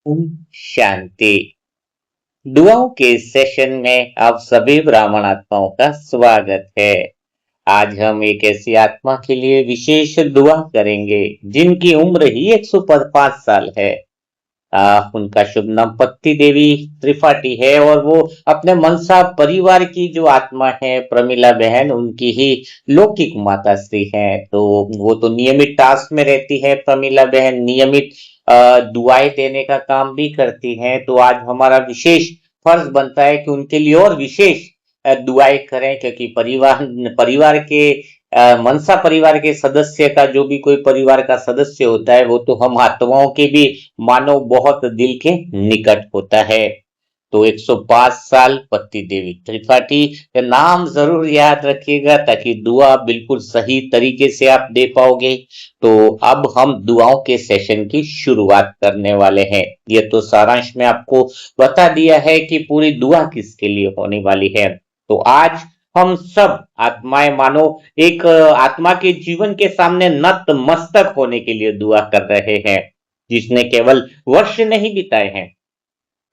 ओम शांति। दुआओं के सेशन में आप सभी ब्राह्मण आत्माओं का स्वागत है। आज हम एक ऐसी आत्मा के लिए विशेष दुआ करेंगे जिनकी उम्र ही 105 साल है। उनका शुभ नाम पत्ती देवी त्रिपाठी है और वो अपने मनसा परिवार की जो आत्मा है प्रमिला बहन उनकी ही लौकिक माता श्री है। तो वो तो नियमित टास्क में रहती है। प्रमिला बहन नियमित दुआएं देने का काम भी करती हैं। तो आज हमारा विशेष फर्ज बनता है कि उनके लिए और विशेष दुआएं करें, क्योंकि परिवार परिवार के मनसा परिवार के सदस्य का जो भी कोई परिवार का सदस्य होता है वो तो हम आत्माओं के भी मानो बहुत दिल के निकट होता है। तो 105 साल पत्ती देवी त्रिपाठी का नाम जरूर याद रखिएगा ताकि दुआ बिल्कुल सही तरीके से आप दे पाओगे। तो अब हम दुआओं के सेशन की शुरुआत करने वाले हैं। ये तो सारांश में आपको बता दिया है कि पूरी दुआ किसके लिए होने वाली है। तो आज हम सब आत्माएं मानो एक आत्मा के जीवन के सामने नतमस्तक होने के लिए दुआ कर रहे हैं, जिसने केवल वर्ष नहीं बिताए हैं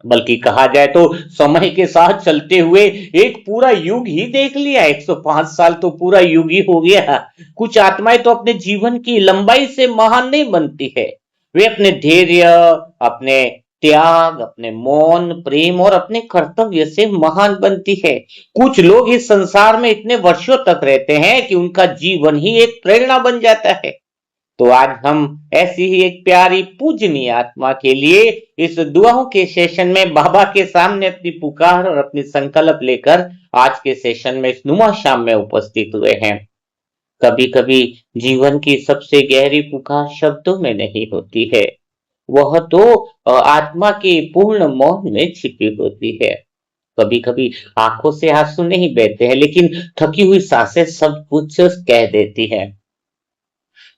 बल्कि कहा जाए तो समय के साथ चलते हुए एक पूरा युग ही देख लिया। 105 साल तो पूरा युग ही हो गया। कुछ आत्माएं तो अपने जीवन की लंबाई से महान नहीं बनती है, वे अपने धैर्य, अपने त्याग, अपने मौन, प्रेम और अपने कर्तव्य से महान बनती है। कुछ लोग इस संसार में इतने वर्षों तक रहते हैं कि उनका जीवन ही एक प्रेरणा बन जाता है। तो आज हम ऐसी ही एक प्यारी पूजनीय आत्मा के लिए इस दुआओं के सेशन में बाबा के सामने अपनी पुकार और अपनी संकल्प लेकर आज के सेशन में इस नुमा शाम में उपस्थित हुए हैं। कभी कभी जीवन की सबसे गहरी पुकार शब्दों में नहीं होती है, वह तो आत्मा के पूर्ण मौन में छिपी होती है। कभी कभी आंखों से आंसू नहीं बहते हैं, लेकिन थकी हुई सांसें सब कुछ कह देती हैं।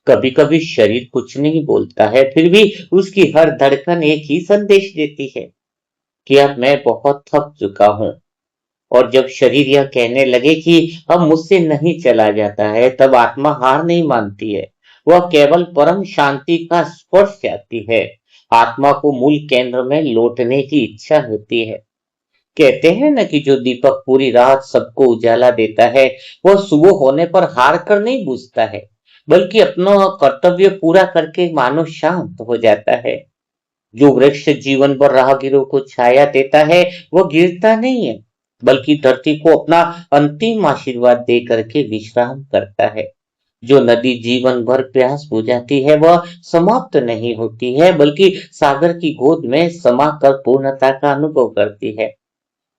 कभी कभी शरीर कुछ नहीं बोलता है, फिर भी उसकी हर धड़कन एक ही संदेश देती है कि अब मैं बहुत थक चुका हूं। और जब शरीर यह कहने लगे कि अब मुझसे नहीं चला जाता है, तब आत्मा हार नहीं मानती है। वह केवल परम शांति का स्पर्श चाहती है। आत्मा को मूल केंद्र में लौटने की इच्छा होती है। कहते हैं ना कि जो दीपक पूरी रात सबको उजाला देता है, वह सुबह होने पर हार कर नहीं बुझता है, बल्कि अपना कर्तव्य पूरा करके मानो शांत हो जाता है। जो वृक्ष जीवन भर राहगीरों को छाया देता है, वह गिरता नहीं है, बल्कि धरती को अपना अंतिम आशीर्वाद दे करके विश्राम करता है। जो नदी जीवन भर प्यास बुझाती है, वह समाप्त नहीं होती है, बल्कि सागर की गोद में समा कर पूर्णता का अनुभव करती है।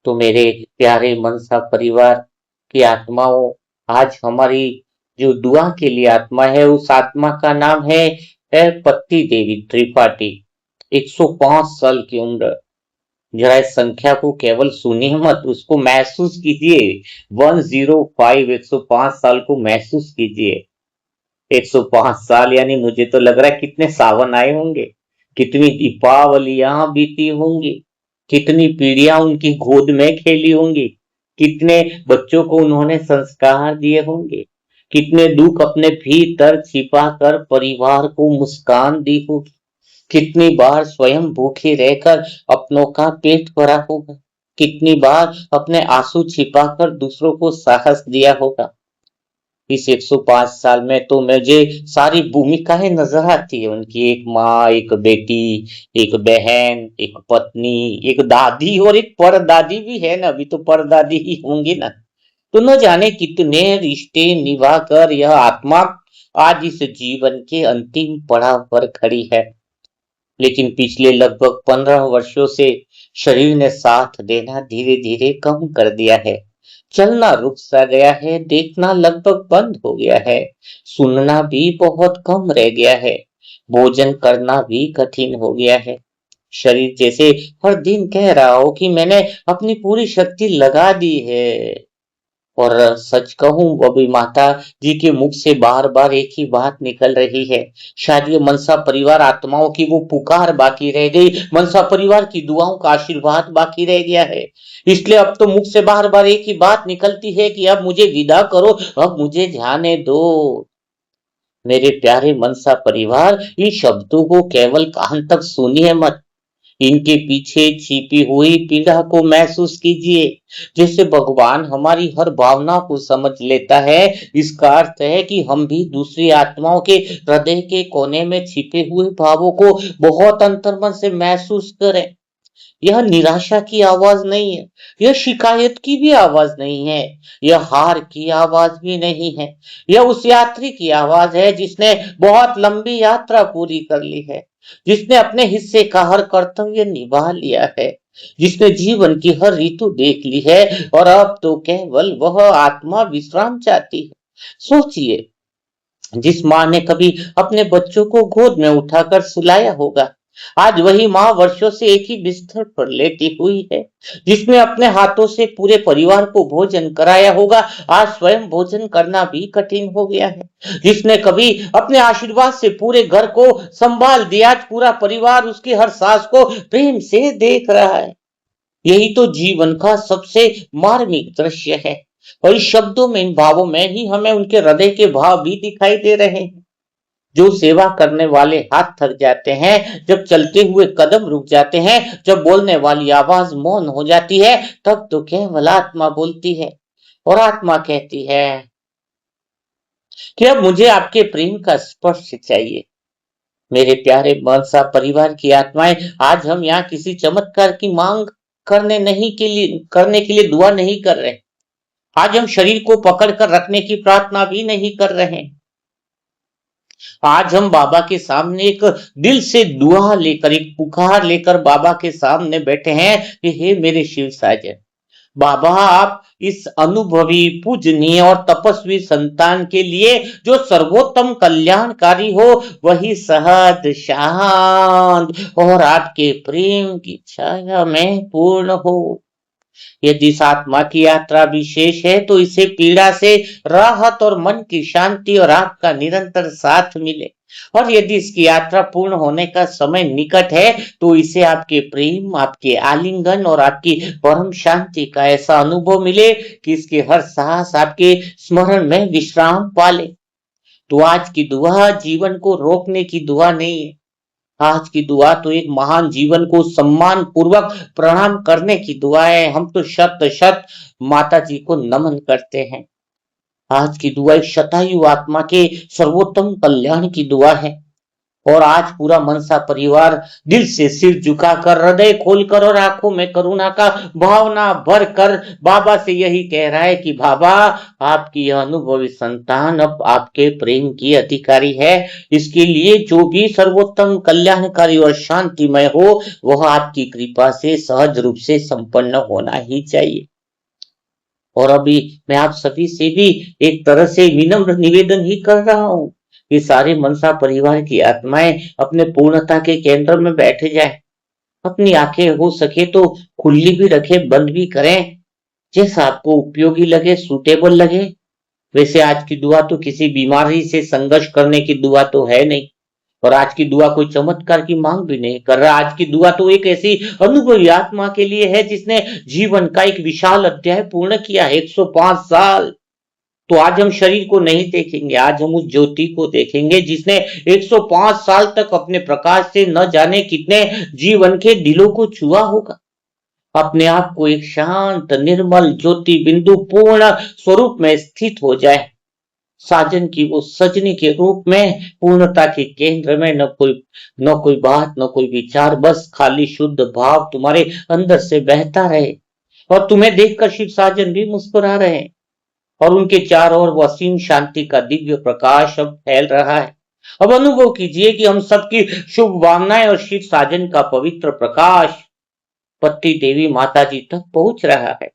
तो मेरे प्यारे मनसा परिवार की आत्माओं, आज हमारी जो दुआ के लिए आत्मा है, उस आत्मा का नाम है पत्ती देवी त्रिपाठी। 105 साल की उम्र। जरा इस संख्या को केवल सुनिए मत, उसको महसूस कीजिए। 105, 105 साल को महसूस कीजिए। 105 साल यानी मुझे तो लग रहा है कितने सावन आए होंगे, कितनी दीपावलियां बीती होंगी, कितनी पीढ़ियां उनकी गोद में खेली होंगी, कितने बच्चों को उन्होंने संस्कार दिए होंगे, कितने दुख अपने भीतर छिपा कर परिवार को मुस्कान दी होगी, कितनी बार स्वयं भूखे रहकर अपनों का पेट भरा होगा, कितनी बार अपने आंसू छिपाकर दूसरों को साहस दिया होगा। इस 105 साल में तो मुझे सारी भूमिकाएं नजर आती है उनकी। एक माँ, एक बेटी, एक बहन, एक पत्नी, एक दादी और एक परदादी भी है ना। अभी तो परदादी ही होंगी ना। तो न जाने कितने रिश्ते निभा कर यह आत्मा आज इस जीवन के अंतिम पड़ाव पर खड़ी है। लेकिन पिछले लगभग 15 वर्षों से शरीर ने साथ देना धीरे धीरे कम कर दिया है। चलना रुक सा गया है, देखना लगभग बंद हो गया है, सुनना भी बहुत कम रह गया है, भोजन करना भी कठिन हो गया है। शरीर जैसे हर दिन कह रहा हो कि मैंने अपनी पूरी शक्ति लगा दी है। और सच कहूं, अभी माता जी के मुख से बार बार एक ही बात निकल रही है। शायद ये मनसा परिवार आत्माओं की वो पुकार बाकी रह गई, मनसा परिवार की दुआओं का आशीर्वाद बाकी रह गया है। इसलिए अब तो मुख से बार बार एक ही बात निकलती है कि अब मुझे विदा करो, अब मुझे जाने दो। मेरे प्यारे मनसा परिवार, इन शब्दों को केवल कान तक सुनिए मत, इनके पीछे छिपी हुई पीड़ा को महसूस कीजिए। जैसे भगवान हमारी हर भावना को समझ लेता है, इसका अर्थ है कि हम भी दूसरी आत्माओं के हृदय के कोने में छिपे हुए भावों को बहुत अंतर्मन से महसूस करें। यह निराशा की आवाज नहीं है, यह शिकायत की भी आवाज नहीं है, यह हार की आवाज भी नहीं है। यह उस यात्री की आवाज है जिसने बहुत लंबी यात्रा पूरी कर ली है, जिसने अपने हिस्से का हर कर्तव्य निभा लिया है, जिसने जीवन की हर ऋतु देख ली है और अब तो केवल वह आत्मा विश्राम चाहती है। सोचिए, जिस माँ ने कभी अपने बच्चों को गोद में उठाकर सुलाया होगा, आज वही माँ वर्षों से एक ही बिस्तर पर लेटी हुई है। जिसने अपने हाथों से पूरे परिवार को भोजन कराया होगा, आज स्वयं भोजन करना भी कठिन हो गया है। जिसने कभी अपने आशीर्वाद से पूरे घर को संभाल दिया, आज पूरा परिवार उसकी हर सांस को प्रेम से देख रहा है। यही तो जीवन का सबसे मार्मिक दृश्य है। और इस शब्दों में, इन भावों में ही हमें उनके हृदय के भाव भी दिखाई दे रहे हैं। जो सेवा करने वाले हाथ थक जाते हैं, जब चलते हुए कदम रुक जाते हैं, जब बोलने वाली आवाज मौन हो जाती है, तब तो केवल आत्मा बोलती है। और आत्मा कहती है कि अब मुझे आपके प्रेम का स्पर्श चाहिए। मेरे प्यारे मनसा परिवार की आत्माएं, आज हम यहाँ किसी चमत्कार की मांग करने के लिए दुआ नहीं कर रहे। आज हम शरीर को पकड़ कर रखने की प्रार्थना भी नहीं कर रहे। आज हम बाबा के सामने एक दिल से दुआ लेकर, एक पुकार लेकर बाबा के सामने बैठे हैं कि हे मेरे शिव साजन, बाबा आप इस अनुभवी, पूजनीय और तपस्वी संतान के लिए जो सर्वोत्तम कल्याणकारी हो, वही सहज, शांत और आपके प्रेम की छाया में पूर्ण हो। यदि इस आत्मा की यात्रा विशेष है तो इसे पीड़ा से राहत और मन की शांति और आपका निरंतर साथ मिले। और यदि इसकी यात्रा पूर्ण होने का समय निकट है तो इसे आपके प्रेम, आपके आलिंगन और आपकी परम शांति का ऐसा अनुभव मिले कि इसके हर सांस आपके स्मरण में विश्राम पाले। तो आज की दुआ जीवन को रोकने की दुआ नहीं है। आज की दुआ तो एक महान जीवन को सम्मान पूर्वक प्रणाम करने की दुआ है। हम तो शत शत माता जी को नमन करते हैं। आज की दुआ एक शतायु आत्मा के सर्वोत्तम कल्याण की दुआ है। और आज पूरा मनसा परिवार दिल से सिर झुकाकर, हृदय खोलकर और आंखों में करुणा का भावना भर कर बाबा से यही कह रहा है कि बाबा, आपकी यह अनुभवी संतान अब आपके प्रेम की अधिकारी है। इसके लिए जो भी सर्वोत्तम, कल्याणकारी और शांतिमय हो, वह आपकी कृपा से सहज रूप से संपन्न होना ही चाहिए। और अभी मैं आप सभी से भी एक तरह से विनम्र निवेदन ही कर रहा हूँ कि सारे मनसा परिवार की आत्माएं अपने पूर्णता के केंद्र में बैठे जाए। अपनी आंखें हो सके तो खुली भी रखे, बंद भी करें, जैसा आपको उपयोगी लगे, सूटेबल लगे। वैसे आज की दुआ तो किसी बीमारी से संघर्ष करने की दुआ तो है नहीं, और आज की दुआ कोई चमत्कार की मांग भी नहीं कर रहा। आज की दुआ तो एक ऐसी अनुभवी आत्मा के लिए है जिसने जीवन का एक विशाल अध्याय पूर्ण किया है, 105 साल। तो आज हम शरीर को नहीं देखेंगे, आज हम उस ज्योति को देखेंगे जिसने 105 साल तक अपने प्रकाश से न जाने कितने जीवन के दिलों को छुआ होगा। अपने आप को एक शांत, निर्मल ज्योति बिंदु पूर्ण स्वरूप में स्थित हो जाए। साजन की वो सजनी के रूप में पूर्णता के केंद्र में न कोई बात, न कोई विचार, बस खाली शुद्ध भाव तुम्हारे अंदर से बहता रहे। और तुम्हें देखकर शिव साजन भी मुस्कुरा रहे हैं, और उनके चारों ओर वसीम शांति का दिव्य प्रकाश अब फैल रहा है। अब अनुभव कीजिए कि हम सबकी शुभ भावनाएं और शिव साजन का पवित्र प्रकाश पत्ती देवी माता जी तक पहुंच रहा है।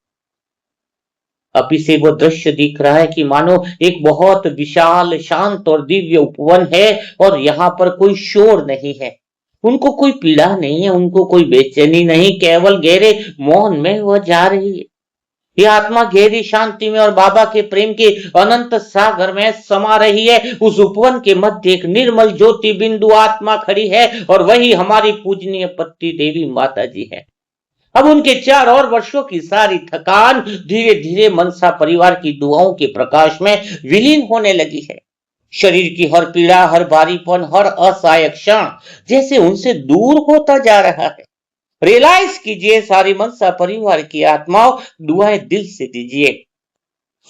अभी से वो दृश्य दिख रहा है कि मानो एक बहुत विशाल, शांत और दिव्य उपवन है, और यहाँ पर कोई शोर नहीं है, उनको कोई पीड़ा नहीं है, उनको कोई बेचैनी नहीं, केवल गहरे मौन में वह जा रही है। ये आत्मा गहरी शांति में और बाबा के प्रेम के अनंत सागर में समा रही है। उस उपवन के मध्य एक निर्मल ज्योति बिंदु आत्मा खड़ी है, और वही हमारी पूजनीय पत्ती देवी माता जी है। अब उनके 4 और वर्षों की सारी थकान धीरे धीरे मनसा परिवार की दुआओं के प्रकाश में विलीन होने लगी है। शरीर की हर पीड़ा, हर भारीपन, हर असहाय क्षण जैसे उनसे दूर होता जा रहा है। रियलाइज कीजिए, सारी मनसा परिवार की आत्माओं, दुआएं दिल से दीजिए।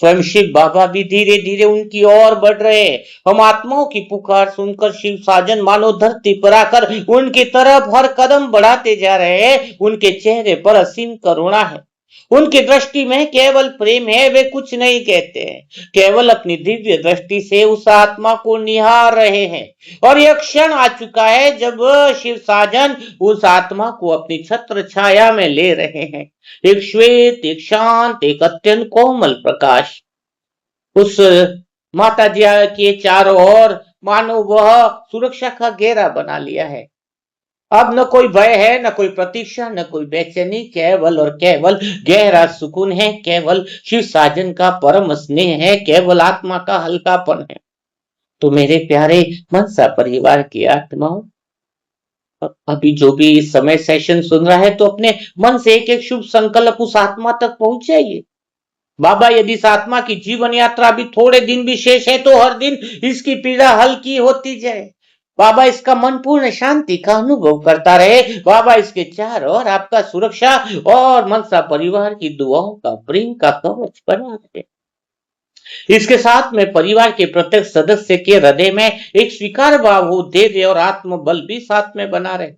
स्वयं शिव बाबा भी धीरे धीरे उनकी ओर बढ़ रहे हैं। हम आत्माओं की पुकार सुनकर शिव साजन मानो धरती पर आकर उनकी तरफ हर कदम बढ़ाते जा रहे हैं। उनके चेहरे पर असीम करुणा है, उनकी दृष्टि में केवल प्रेम है। वे कुछ नहीं कहते हैं, केवल अपनी दिव्य दृष्टि से उस आत्मा को निहार रहे हैं। और यह क्षण आ चुका है जब शिव साजन उस आत्मा को अपनी छत्र छाया में ले रहे हैं। एक श्वेत, एक शांत, एक अत्यंत कोमल प्रकाश उस माता जी के चारों ओर मानो वह सुरक्षा का घेरा बना लिया है। अब न कोई भय है, न कोई प्रतीक्षा, न कोई बेचैनी, केवल और केवल गहरा सुकून है, केवल शिव साजन का परम स्नेह है, केवल आत्मा का हल्कापन है। तो मेरे प्यारे मनसा परिवार की आत्माओं, अभी जो भी इस समय सेशन सुन रहा है तो अपने मन से एक एक शुभ संकल्प उस आत्मा तक पहुंचाइए। बाबा, यदि इस आत्मा की जीवन यात्रा अभी थोड़े दिन भी शेष है तो हर दिन इसकी पीड़ा हल्की होती जाए। बाबा, इसका मन पूर्ण शांति का अनुभव करता रहे। बाबा, इसके चारों ओर आपका सुरक्षा और मनसा परिवार की दुआओं का प्रेम का कवच बना रहे। इसके साथ में परिवार के प्रत्येक सदस्य के हृदय में एक स्वीकार भाव हो, धैर्य और आत्मबल भी साथ में बना रहे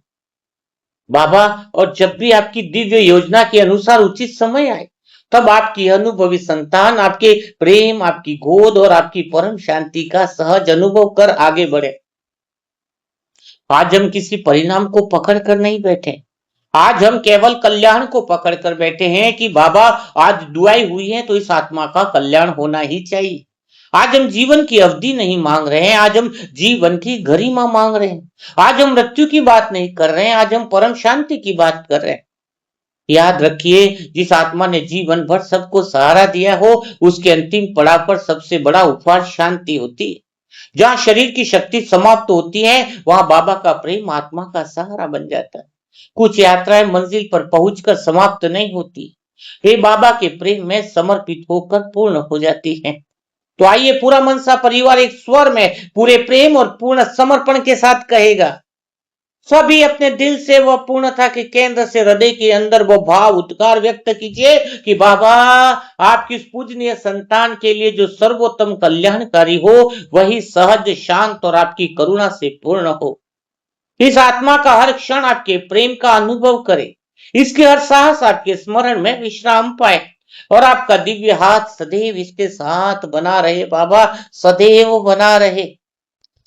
बाबा। और जब भी आपकी दिव्य योजना के अनुसार उचित समय आए, तब आपकी अनुभवी संतान आपके प्रेम, आपकी गोद और आपकी परम शांति का सहज अनुभव कर आगे बढ़े। आज हम किसी परिणाम को पकड़ कर नहीं बैठे, आज हम केवल कल्याण को पकड़ कर बैठे हैं कि बाबा, आज दुआई हुई है तो इस आत्मा का कल्याण होना ही चाहिए। आज हम जीवन की अवधि नहीं मांग रहे हैं, आज हम जीवन की गरिमा मांग रहे हैं। आज हम मृत्यु की बात नहीं कर रहे हैं, आज हम परम शांति की बात कर रहे हैं। याद रखिए, जिस आत्मा ने जीवन भर सबको सहारा दिया हो, उसके अंतिम पड़ाव पर सबसे बड़ा उपहार शांति होती है। जहां शरीर की शक्ति समाप्त होती है, वहां बाबा का प्रेम आत्मा का सहारा बन जाता है। कुछ यात्राएं मंजिल पर पहुंचकर समाप्त नहीं होती, वे बाबा के प्रेम में समर्पित होकर पूर्ण हो जाती हैं। तो आइए, पूरा मनसा परिवार एक स्वर में पूरे प्रेम और पूर्ण समर्पण के साथ कहेगा। सभी अपने दिल से वह पूर्णता के केंद्र से हृदय के अंदर वो भाव उद्गार व्यक्त कीजिए कि बाबा, आपकी इस पूजनीय संतान के लिए जो सर्वोत्तम कल्याणकारी हो, वही सहज, शांत और आपकी करुणा से पूर्ण हो। इस आत्मा का हर क्षण आपके प्रेम का अनुभव करे, इसके हर साहस आपके स्मरण में विश्राम पाए और आपका दिव्य हाथ सदैव इसके साथ बना रहे बाबा, सदैव बना रहे।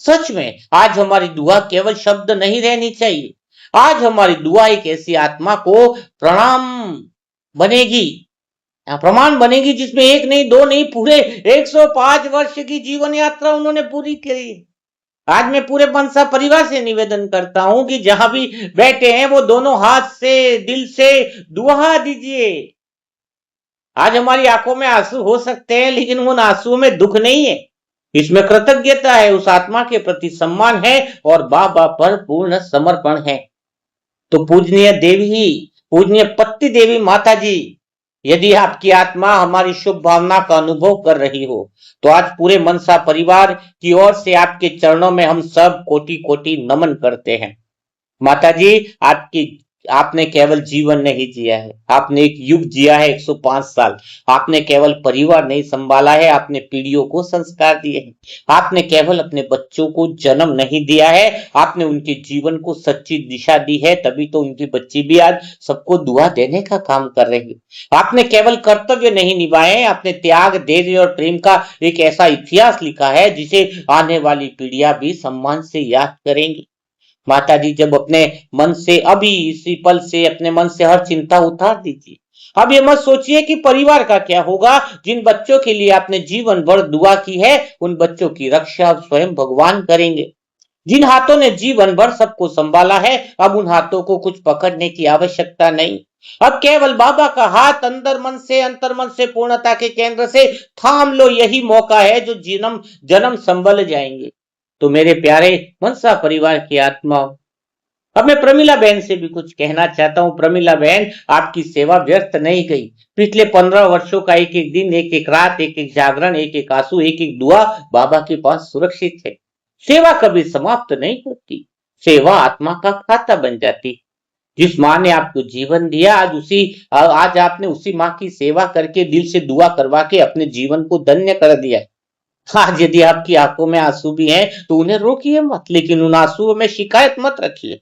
सच में आज हमारी दुआ केवल शब्द नहीं रहनी चाहिए, आज हमारी दुआ एक ऐसी आत्मा को प्रणाम बनेगी, प्रमाण बनेगी, जिसमें एक नहीं, दो नहीं, पूरे 105 वर्ष की जीवन यात्रा उन्होंने पूरी करी। आज मैं पूरे मनसा परिवार से निवेदन करता हूं कि जहां भी बैठे हैं वो दोनों हाथ से दिल से दुआ दीजिए। आज हमारी आंखों में आंसू हो सकते हैं, लेकिन उन आंसुओं में दुख नहीं है, इसमें कृतज्ञता है, उस आत्मा के प्रति सम्मान है और बाबा पर पूर्ण समर्पण है। तो पूजनीय देवी, पूजनीय पत्ती देवी माता जी, यदि आपकी आत्मा हमारी शुभ भावना का अनुभव कर रही हो, तो आज पूरे मनसा परिवार की ओर से आपके चरणों में हम सब कोटि कोटि नमन करते हैं। माता जी, आपने केवल जीवन नहीं जिया है, आपने एक युग जिया है, 105 साल। आपने केवल परिवार नहीं संभाला है, आपने पीढ़ियों को संस्कार दिए हैं। आपने केवल अपने बच्चों को जन्म नहीं दिया है, आपने उनके जीवन को सच्ची दिशा दी है, तभी तो उनकी बच्ची भी आज सबको दुआ देने का काम कर रही है। आपने केवल कर्तव्य नहीं निभाए, आपने त्याग, धैर्य और प्रेम का एक ऐसा इतिहास लिखा है जिसे आने वाली पीढ़ियां भी सम्मान से याद करेंगी। माता जी, जब अपने मन से, अभी इसी पल से अपने मन से हर चिंता उतार दीजिए। अब ये मत सोचिए कि परिवार का क्या होगा। जिन बच्चों के लिए आपने जीवन भर दुआ की है, उन बच्चों की रक्षा स्वयं भगवान करेंगे। जिन हाथों ने जीवन भर सबको संभाला है, अब उन हाथों को कुछ पकड़ने की आवश्यकता नहीं। अब केवल बाबा का हाथ अंदर मन से, अंतर मन से, पूर्णता के केंद्र से थाम लो, यही मौका है जो जन्म जन्म संभल जाएंगे। तो मेरे प्यारे मनसा परिवार की आत्माओं, अब मैं प्रमिला बहन से भी कुछ कहना चाहता हूं। प्रमिला बहन, आपकी सेवा व्यर्थ नहीं गई। पिछले 15 वर्षों का एक एक दिन, एक एक रात, एक एक जागरण, एक एक आंसू, एक एक दुआ बाबा के पास सुरक्षित है। सेवा कभी समाप्त नहीं होती, सेवा आत्मा का खाता बन जाती। जिस माँ ने आपको जीवन दिया, आज आपने उसी माँ की सेवा करके दिल से दुआ करवा के अपने जीवन को धन्य कर दिया। आज यदि आपकी आंखों में आंसू भी हैं तो उन्हें रोकिए मत, लेकिन उन आंसुओं में शिकायत मत रखिए।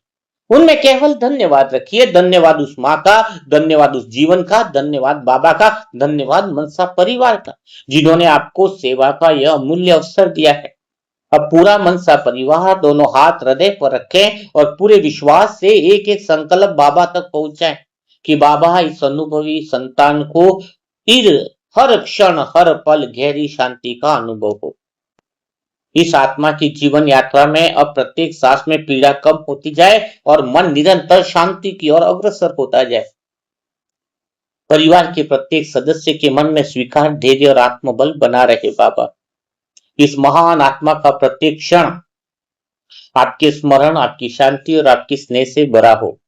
उनमें केवल धन्यवाद रखिए। धन्यवाद उस माँ का, धन्यवाद उस जीवन का, धन्यवाद बाबा का, धन्यवाद मनसा परिवार का, जिन्होंने आपको सेवा का यह अमूल्य अवसर दिया है। अब पूरा मनसा परिवार दोनों हाथ हृदय पर रखें और पूरे विश्वास से एक एक संकल्प बाबा तक पहुंचाएं कि बाबा इस अनुभवी संतान को फिर हर क्षण हर पल गहरी शांति का अनुभव हो। इस आत्मा की जीवन यात्रा में अब प्रत्येक सांस में पीड़ा कम होती जाए और मन निरंतर शांति की ओर अग्रसर होता जाए। परिवार के प्रत्येक सदस्य के मन में स्वीकार, धैर्य और आत्मबल बना रहे बाबा। इस महान आत्मा का प्रत्येक क्षण आपके स्मरण, आपकी शांति और आपकी स्नेह से भरा हो।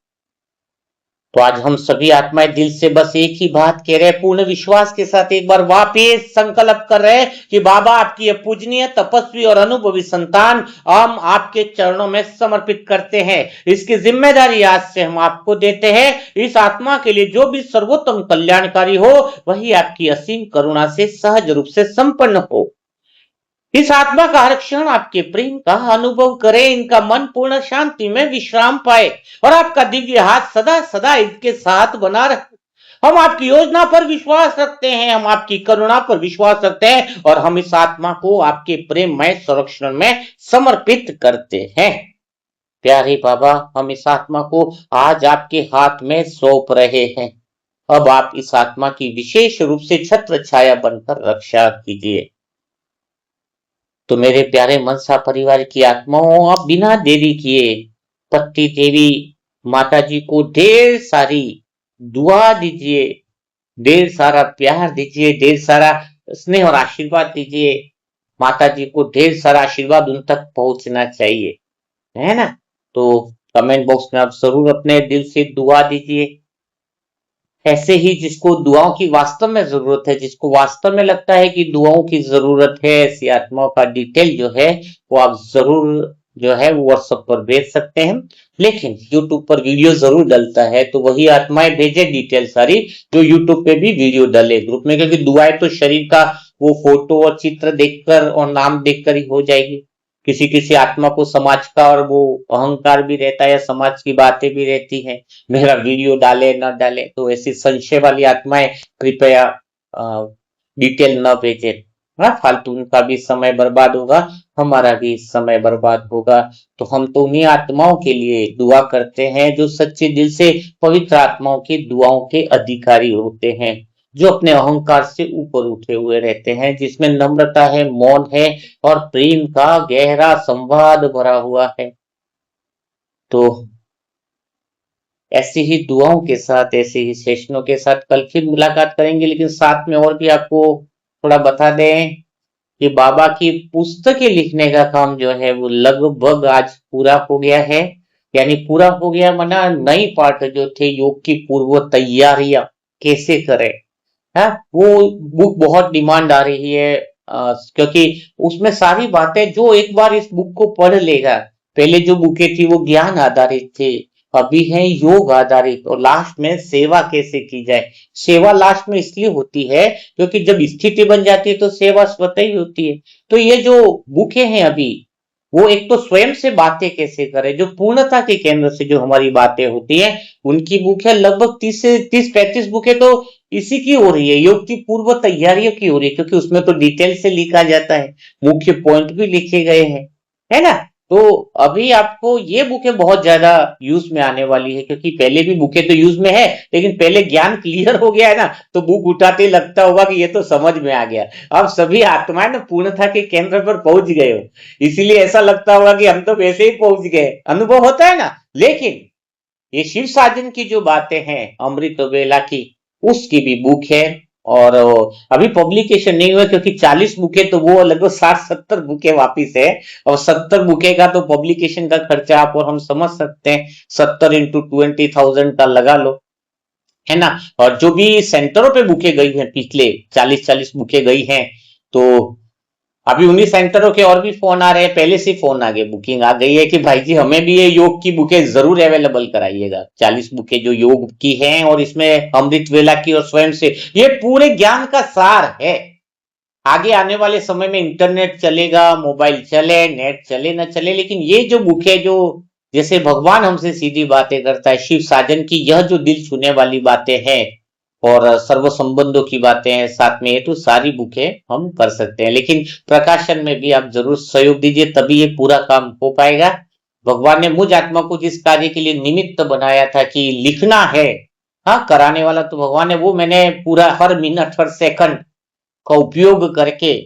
तो आज हम सभी आत्माएं दिल से बस एक ही बात कह रहे हैं, पूर्ण विश्वास के साथ एक बार वापस संकल्प कर रहे हैं कि बाबा आपकी ये पूजनीय, तपस्वी और अनुभवी संतान हम आपके चरणों में समर्पित करते हैं। इसकी जिम्मेदारी आज से हम आपको देते हैं। इस आत्मा के लिए जो भी सर्वोत्तम कल्याणकारी हो वही आपकी असीम करुणा से सहज रूप से संपन्न हो। इस आत्मा का हर क्षण आपके प्रेम का अनुभव करे, इनका मन पूर्ण शांति में विश्राम पाए और आपका दिव्य हाथ सदा सदा इसके साथ बना रहे। हम आपकी योजना पर विश्वास रखते हैं, हम आपकी करुणा पर विश्वास रखते हैं और हम इस आत्मा को आपके प्रेममय संरक्षण में समर्पित करते हैं। प्यारे बाबा, हम इस आत्मा को आज आपके हाथ में सौंप रहे हैं। अब आप इस आत्मा की विशेष रूप से छत्र छाया बनकर रक्षा कीजिए। तो मेरे प्यारे मनसा परिवार की आत्माओं, आप बिना देरी किए पत्ती देवी माता जी को ढेर सारी दुआ दीजिए, ढेर सारा प्यार दीजिए, ढेर सारा स्नेह और आशीर्वाद दीजिए। माता जी को ढेर सारा आशीर्वाद उन तक पहुंचना चाहिए, है ना? तो कमेंट बॉक्स में आप जरूर अपने दिल से दुआ दीजिए। ऐसे ही जिसको दुआओं की वास्तव में जरूरत है, जिसको वास्तव में लगता है कि दुआओं की जरूरत है, ऐसी आत्माओं का डिटेल जो है वो आप जरूर जो है वो व्हाट्सएप पर भेज सकते हैं। लेकिन यूट्यूब पर वीडियो जरूर डलता है, तो वही आत्माएं भेजे डिटेल सारी जो यूट्यूब पे भी वीडियो डले ग्रुप में, क्योंकि दुआएं तो शरीर का वो फोटो और चित्र देखकर और नाम देखकर ही हो जाएगी। किसी किसी आत्मा को समाज का और वो अहंकार भी रहता है, समाज की बातें भी रहती हैं, मेरा वीडियो डाले न डाले। तो ऐसी संशय वाली आत्माएं कृपया डिटेल न भेजे। हाँ, फालतू उनका भी समय बर्बाद होगा, हमारा भी समय बर्बाद होगा। तो हम तो उन्हीं आत्माओं के लिए दुआ करते हैं जो सच्चे दिल से पवित्र आत्माओं की दुआओं के अधिकारी होते हैं, जो अपने अहंकार से ऊपर उठे हुए रहते हैं, जिसमें नम्रता है, मौन है और प्रेम का गहरा संवाद भरा हुआ है। तो ऐसी ही दुआओं के साथ, ऐसे ही सेशनों के साथ कल फिर मुलाकात करेंगे। लेकिन साथ में और भी आपको थोड़ा बता दें कि बाबा की पुस्तकें लिखने का काम जो है वो लगभग आज पूरा हो गया है। यानी पूरा हो गया माना नई पाठ जो थे योग की पूर्व तैयारियां कैसे करें, है वो बुक बहुत डिमांड आ रही है। क्योंकि उसमें सारी बातें जो एक बार इस बुक को पढ़ लेगा, पहले जो बुकें थी वो ज्ञान आधारित थी, अभी है योग आधारित, और लास्ट में सेवा कैसे की जाए। सेवा लास्ट में इसलिए होती है क्योंकि जब स्थिति बन जाती है तो सेवा स्वतः ही होती है। तो ये जो बुकें हैं अभी, वो एक तो स्वयं से बातें कैसे करें, जो पूर्णता के केंद्र से जो हमारी बातें होती हैं उनकी बुक है। लगभग 30 से 35 बुकें तो इसी की हो रही है, योग की पूर्व तैयारियों की हो रही है, क्योंकि उसमें तो डिटेल से लिखा जाता है, मुख्य पॉइंट भी लिखे गए हैं, है ना? तो अभी आपको ये बुकें बहुत ज्यादा यूज में आने वाली है, क्योंकि पहले भी बुकें तो यूज में है, लेकिन पहले ज्ञान क्लियर हो गया है ना, तो बुक उठाते ही लगता होगा कि ये तो समझ में आ गया। अब सभी आत्माएं ना पूर्णता के केंद्र पर पहुंच गए हो, इसीलिए ऐसा लगता होगा कि हम तो वैसे ही पहुंच गए, अनुभव होता है ना। लेकिन ये शिव साजन की जो बातें हैं अमृत वेला की, उसकी भी बुक है, और अभी पब्लिकेशन नहीं हुआ क्योंकि 40 बुकें तो वो लगभग 60-70 बुकें वापिस है, और 70 बुकें का तो पब्लिकेशन का खर्चा आप और हम समझ सकते हैं, 70 इंटू 20,000 का लगा लो, है ना? और जो भी सेंटरों पे बुकें गई हैं पिछले 40-40 बुकें गई हैं, तो अभी उन्हीं सेंटरों के और भी फोन आ रहे हैं, पहले से फोन आ गए, बुकिंग आ गई है कि भाई जी हमें भी ये योग की बुकें जरूर अवेलेबल कराइएगा। 40 बुकें जो योग की हैं और इसमें अमृत वेला की और स्वयं से, ये पूरे ज्ञान का सार है। आगे आने वाले समय में इंटरनेट चलेगा, मोबाइल चले, नेट चले न चले, लेकिन ये जो बुक है, जो जैसे भगवान हमसे सीधी बातें करता है, शिव साजन की यह जो दिल छूने वाली बातें हैं और सर्व संबंधों की बातें हैं साथ में, ये तो सारी बुकें हम कर सकते हैं, लेकिन प्रकाशन में भी आप जरूर सहयोग दीजिए, तभी ये पूरा काम हो पाएगा। भगवान ने मुझ आत्मा को जिस कार्य के लिए निमित्त बनाया था कि लिखना है, हाँ, कराने वाला तो भगवान है, वो मैंने पूरा हर मिनट हर सेकंड का उपयोग करके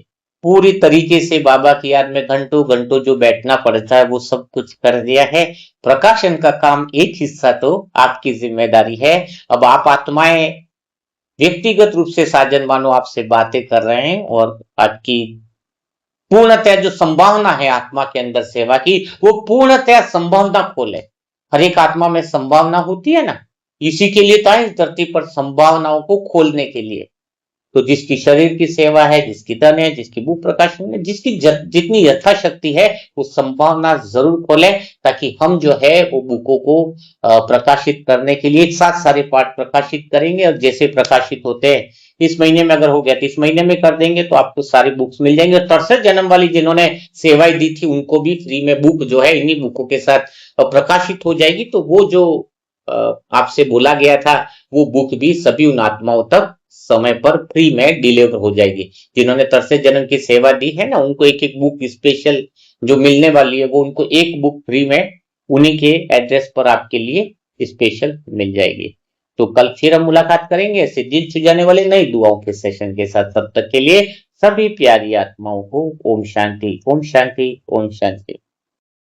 पूरी तरीके से बाबा की याद में घंटों घंटों जो बैठना पड़ता है वो सब कुछ कर दिया है। प्रकाशन का काम एक हिस्सा तो आपकी जिम्मेदारी है। अब आप आत्माएं व्यक्तिगत रूप से साजन मानो आपसे बातें कर रहे हैं और आपकी पूर्णतः जो संभावना है आत्मा के अंदर सेवा की, वो पूर्णतः संभावना खोले। हर एक आत्मा में संभावना होती है ना, इसी के लिए तो आए इस धरती पर, संभावनाओं को खोलने के लिए। तो जिसकी शरीर की सेवा है, जिसकी धन है, जिसकी भूख प्रकाशन है, जिसकी जितनी यथाशक्ति है, वो संभावना जरूर खोले, ताकि हम जो है वो बुकों को प्रकाशित करने के लिए एक साथ सारे पाठ प्रकाशित करेंगे। और जैसे प्रकाशित होते हैं, इस महीने में अगर हो गया तो इस महीने में कर देंगे, तो आपको सारी बुक्स मिल जाएंगे। और 63 जन्म वाली जिन्होंने सेवाएं दी थी उनको भी फ्री में बुक जो है इन्हीं बुकों के साथ प्रकाशित हो जाएगी। तो वो जो आपसे बोला गया था, वो बुक भी सभी उन आत्माओं तक समय पर फ्री में डिलीवर हो जाएगी। जिन्होंने तरसे जन्म की सेवा दी है ना, उनको एक एक बुक स्पेशल जो मिलने वाली है, वो उनको एक बुक फ्री में उन्हीं के एड्रेस पर आपके लिए स्पेशल मिल जाएगी। तो कल फिर हम मुलाकात करेंगे ऐसे दिल छू जाने वाले नई दुआओं के सेशन के साथ। तब तक के लिए सभी प्यारी आत्माओं को ओम शांति, ओम शांति, ओम शांति।